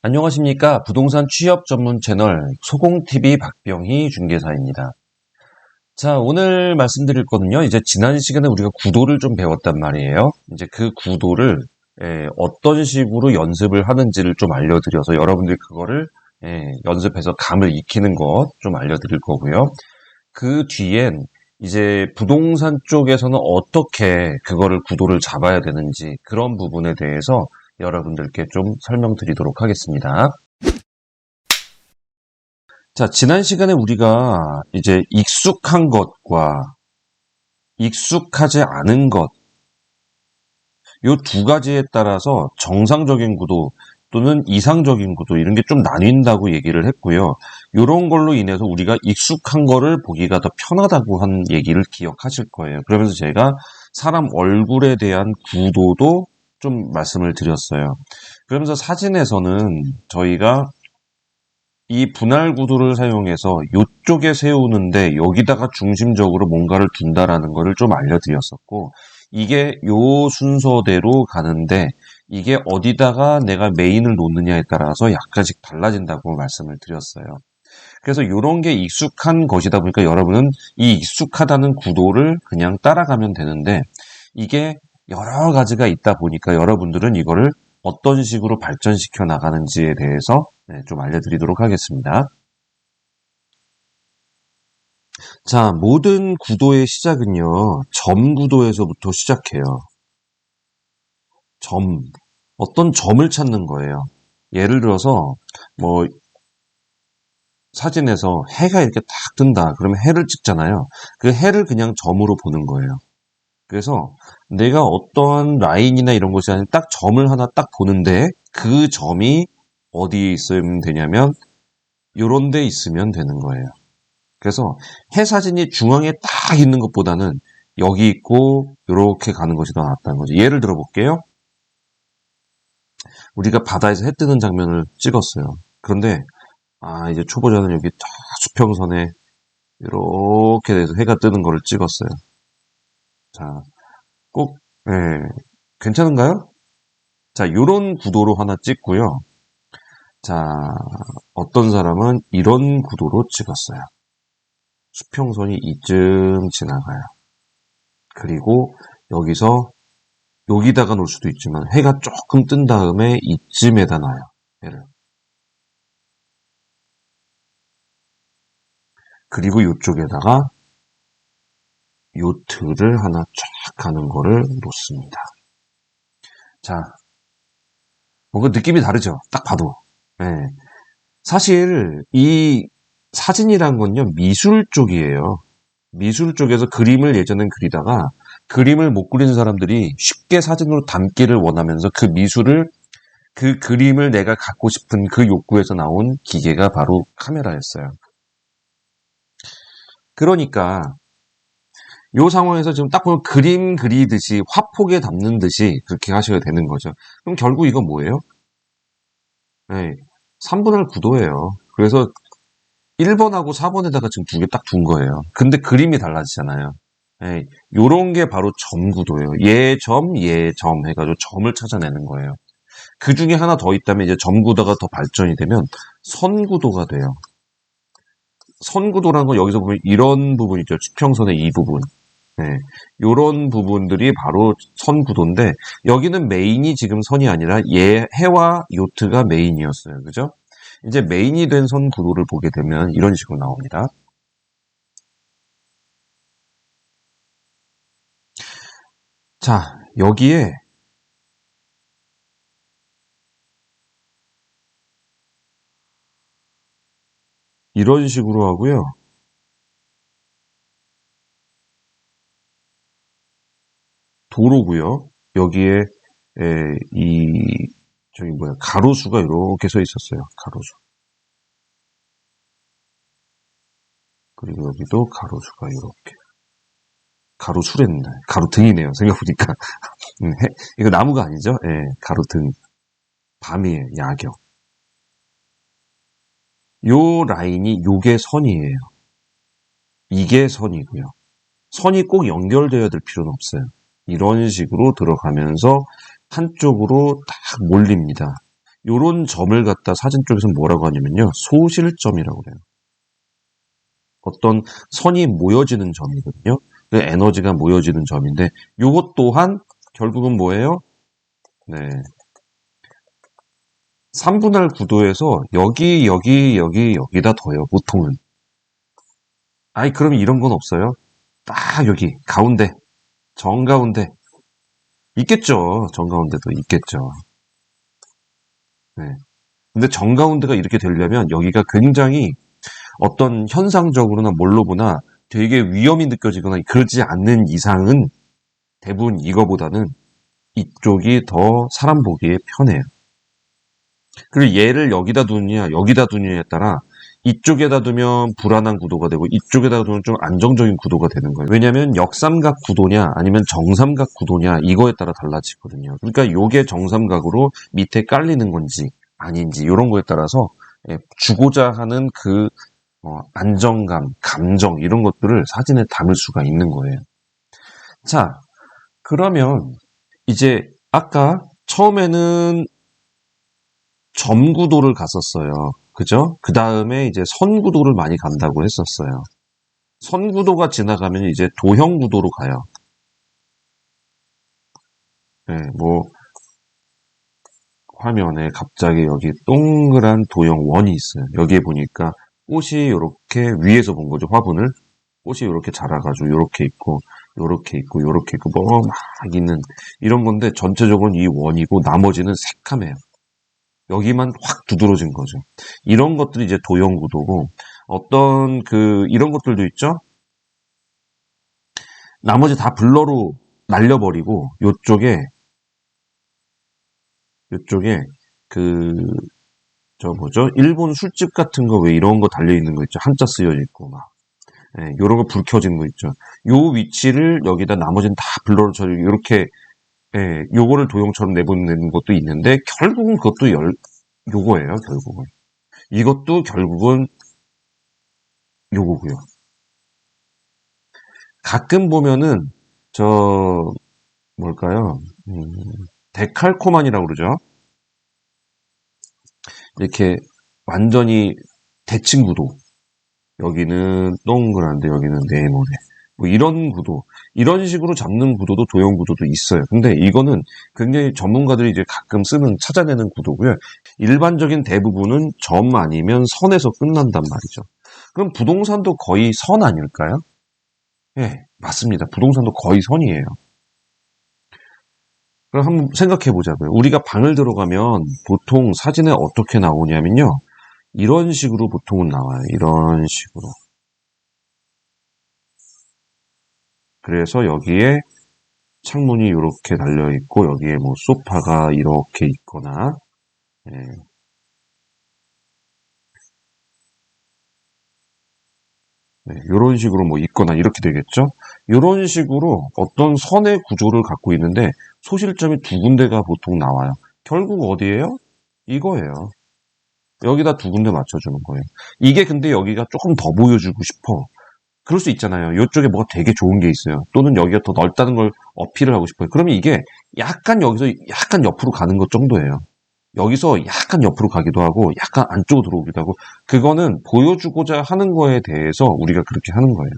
안녕하십니까. 부동산 취업 전문 채널 소공TV 박병희 중개사입니다. 자, 오늘 말씀드릴 거는요. 이제 지난 시간에 우리가 구도를 좀 배웠단 말이에요. 이제 그 구도를 어떤 식으로 연습을 하는지를 좀 알려드려서 여러분들이 그거를 연습해서 감을 익히는 것 좀 알려드릴 거고요. 그 뒤엔 이제 부동산 쪽에서는 어떻게 그거를 구도를 잡아야 되는지 그런 부분에 대해서 여러분들께 좀 설명드리도록 하겠습니다. 자, 지난 시간에 우리가 이제 익숙한 것과 익숙하지 않은 것, 요 두 가지에 따라서 정상적인 구도 또는 이상적인 구도 이런 게 좀 나뉜다고 얘기를 했고요. 요런 걸로 인해서 우리가 익숙한 거를 보기가 더 편하다고 한 얘기를 기억하실 거예요. 그러면서 제가 사람 얼굴에 대한 구도도 좀 말씀을 드렸어요. 그러면서 사진에서는 저희가 이 분할 구도를 사용해서 이쪽에 세우는데 여기다가 중심적으로 뭔가를 둔다라는 거를 좀 알려드렸었고, 이게 요 순서대로 가는데 이게 어디다가 내가 메인을 놓느냐에 따라서 약간씩 달라진다고 말씀을 드렸어요. 그래서 이런 게 익숙한 것이다 보니까 여러분은 이 익숙하다는 구도를 그냥 따라가면 되는데, 이게 여러 가지가 있다 보니까 여러분들은 이거를 어떤 식으로 발전시켜 나가는지에 대해서 좀 알려드리도록 하겠습니다. 자, 모든 구도의 시작은요, 점 구도에서부터 시작해요. 점. 어떤 점을 찾는 거예요. 예를 들어서, 뭐, 사진에서 해가 이렇게 딱 뜬다. 그러면 해를 찍잖아요. 그 해를 그냥 점으로 보는 거예요. 그래서 내가 어떠한 라인이나 이런 것이 아니라 딱 점을 하나 딱 보는데 그 점이 어디에 있으면 되냐면 요런 데 있으면 되는 거예요. 그래서 해 사진이 중앙에 딱 있는 것보다는 여기 있고 요렇게 가는 것이 더 낫다는 거죠. 예를 들어 볼게요. 우리가 바다에서 해 뜨는 장면을 찍었어요. 그런데 이제 초보자는 여기 딱 수평선에 이렇게 돼서 해가 뜨는 거를 찍었어요. 자, 꼭 괜찮은가요? 자, 요런 구도로 하나 찍고요. 자, 어떤 사람은 이런 구도로 찍었어요. 수평선이 이쯤 지나가요. 그리고 여기서 여기다가 놓을 수도 있지만 해가 조금 뜬 다음에 이쯤에다 놔요. 해를. 그리고 이쪽에다가 요트를 하나 쫙 가는 거를 놓습니다. 자, 뭔가 느낌이 다르죠? 딱 봐도. 네. 사실 이 사진이란 건요, 미술 쪽이에요. 미술 쪽에서 그림을 예전엔 그리다가 그림을 못 그리는 사람들이 쉽게 사진으로 담기를 원하면서 그 그림을 내가 갖고 싶은 그 욕구에서 나온 기계가 바로 카메라였어요. 그러니까 이 상황에서 지금 딱 보면 그림 그리듯이 화폭에 담는 듯이 그렇게 하셔야 되는 거죠. 그럼 결국 이건 뭐예요? 네, 3분할 구도예요. 그래서 1번하고 4번에다가 지금 두 개 딱 둔 거예요. 근데 그림이 달라지잖아요. 예, 요런 게 바로 점 구도예요. 얘 점, 얘 점 해가지고 점을 찾아내는 거예요. 그 중에 하나 더 있다면 이제 점 구도가 더 발전이 되면 선 구도가 돼요. 선 구도라는 건 여기서 보면 이런 부분 있죠. 수평선의 이 부분. 네, 요런 부분들이 바로 선 구도인데 여기는 메인이 지금 선이 아니라 얘 해와 요트가 메인이었어요. 그죠? 이제 메인이 된 선 구도를 보게 되면 이런 식으로 나옵니다. 자, 여기에 이런 식으로 하고요. 도로고요. 여기에 저기 뭐야 가로수가 이렇게 서 있었어요. 가로수. 그리고 여기도 가로수가 이렇게. 가로수랬네. 가로등이네요. 생각해보니까. 이거 나무가 아니죠? 가로등. 밤이에요. 야경. 요 라인이 요게 선이에요. 이게 선이고요. 선이 꼭 연결되어야 될 필요는 없어요. 이런 식으로 들어가면서 한쪽으로 딱 몰립니다. 요런 점을 갖다 사진 쪽에서는 뭐라고 하냐면요. 소실점이라고 그래요. 어떤 선이 모여지는 점이거든요. 그 에너지가 모여지는 점인데 요것 또한 결국은 뭐예요? 네. 3분할 구도에서 여기다 더해요. 보통은. 아이 그럼 이런 건 없어요. 딱 여기 가운데 정가운데 있겠죠. 정가운데도 있겠죠. 네. 근데 정가운데가 이렇게 되려면 여기가 굉장히 어떤 현상적으로나 뭘로 보나 되게 위험이 느껴지거나 그러지 않는 이상은 대부분 이거보다는 이쪽이 더 사람 보기에 편해요. 그리고 얘를 여기다 두느냐 여기다 두느냐에 따라 이쪽에다 두면 불안한 구도가 되고 이쪽에다 두면 좀 안정적인 구도가 되는 거예요. 왜냐하면 역삼각 구도냐 아니면 정삼각 구도냐 이거에 따라 달라지거든요. 그러니까 요게 정삼각으로 밑에 깔리는 건지 아닌지 이런 거에 따라서 주고자 하는 그 안정감, 감정 이런 것들을 사진에 담을 수가 있는 거예요. 자, 그러면 이제 아까 처음에는 점 구도를 갔었어요. 그죠? 그 다음에 이제 선 구도를 많이 간다고 했었어요. 선 구도가 지나가면 이제 도형 구도로 가요. 네, 뭐 화면에 갑자기 여기 동그란 도형 원이 있어요. 여기에 보니까 꽃이 이렇게 위에서 본 거죠. 화분을. 꽃이 이렇게 자라가지고 이렇게 있고 요렇게 있고 요렇게 있고 뭐 막 있는 이런 건데 전체적으로는 이 원이고 나머지는 새카매요. 여기만 확 두드러진 거죠. 이런 것들이 이제 도형 구도고 어떤 이런 것들도 있죠. 나머지 다 블러로 날려버리고 요쪽에 뭐죠? 일본 술집 같은 거 왜 이런 거 달려 있는 거 있죠? 한자 쓰여 있고 막 요런 거 불 켜진 거 있죠. 요 위치를 여기다 나머지는 다 블러로 처리 이렇게 요거를 도형처럼 내보내는 것도 있는데 결국은 그것도 요거예요. 결국은 이것도 결국은 요거고요. 가끔 보면은 뭘까요? 데칼코만이라고 그러죠. 이렇게 완전히 대칭 구도. 여기는 동그란데 여기는 네모네. 뭐 이런 구도. 이런 식으로 잡는 구도도 도형 구도도 있어요. 근데 이거는 굉장히 전문가들이 이제 가끔 찾아내는 구도고요. 일반적인 대부분은 점 아니면 선에서 끝난단 말이죠. 그럼 부동산도 거의 선 아닐까요? 네, 맞습니다. 부동산도 거의 선이에요. 그럼 한번 생각해 보자고요. 우리가 방을 들어가면 보통 사진에 어떻게 나오냐면요. 이런 식으로 보통은 나와요. 이런 식으로. 그래서 여기에 창문이 이렇게 달려 있고 여기에 뭐 소파가 이렇게 있거나 이런 식으로 뭐 있거나 이렇게 되겠죠. 이런 식으로 어떤 선의 구조를 갖고 있는데 소실점이 두 군데가 보통 나와요. 결국 어디예요? 이거예요. 여기다 두 군데 맞춰주는 거예요. 이게 근데 여기가 조금 더 보여주고 싶어. 그럴 수 있잖아요. 이쪽에 뭐가 되게 좋은 게 있어요. 또는 여기가 더 넓다는 걸 어필을 하고 싶어요. 그러면 이게 약간 여기서 약간 옆으로 가는 것 정도예요. 여기서 약간 옆으로 가기도 하고 약간 안쪽으로 들어오기도 하고 그거는 보여주고자 하는 거에 대해서 우리가 그렇게 하는 거예요.